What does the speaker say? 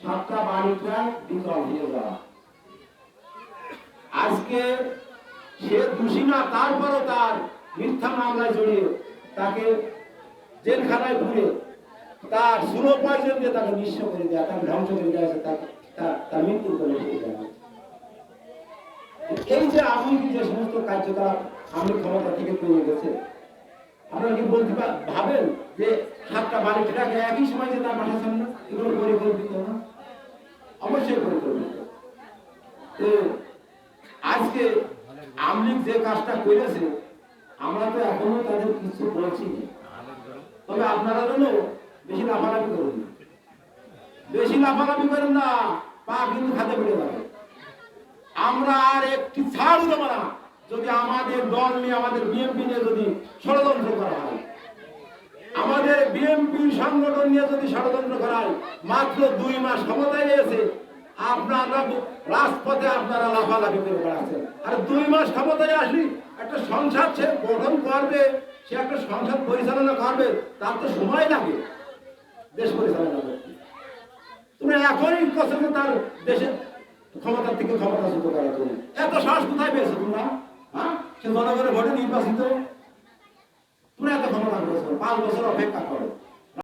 সাতটা বাড়িটা বিকল হয়ে যাওয়া। আজকে সে দোষী না, তারপরও তার মিথ্যা মামলায় জড়িয়ে তাকে জেলখানায় ঘুরে তার সুলো পয়জন দিয়ে তাকে নিঃস্ব করে দেয়, তাকে ধ্বংস করে দেওয়া, তার মৃত্যুর করে দেওয়া। এই যে আওয়ামী লীগের যে সমস্ত কার্যকলাপ আমি ক্ষমতা থেকে পেয়ে গেছে, আপনারা কি বলতে ভাবেন যে সাতটা বাড়িটাকে একই সময় যে তার বাসার সামনে এগুলো পরিকল্পিত না? অবশ্যই পরিকল্পিত। তো আজকে আওয়ামী লীগ যে কাজটা করেছে, আমরা তো এখনো তাদের কিছু বলছি না। তবে আপনারা যেন বেশি লাফালাফি করুন না, বেশি লাফালাফি করেন না, পা কিন্তু খাতে পড়ে যাবে। আমরা আর একটি ছাড় দেব না যদি আমাদের দল নিয়ে, আমাদের বিএনপি নিয়ে যদি ষড়যন্ত্র করা হয়, আমাদের বিএনপি সংগঠন নিয়ে যদি ষড়যন্ত্র করা হয়। মাত্র 2 মাস ক্ষমতায় এসে আপনারা রাজপথে আপনারা লাফালাফি করে বেড়াচ্ছেন। আর 2 মাস ক্ষমতায় আসলি একটা সংসদ সে গঠন করবে, সে একটা সংসদ পরিচালনা করবে, তার তো সময় লাগে দেশ পরিচালনা করতে। তুমি এখনই পছন্দ তার দেশের ক্ষমতা থেকে ক্ষমতাচ্যুত করার জন্য এত সাহস কোথায় পেয়েছো তোমরা? হ্যাঁ, সে জনগণের ভোটে নির্বাচিত, তোমরা এত ক্ষমতা পেয়েছো। 5 বছর অপেক্ষা করো।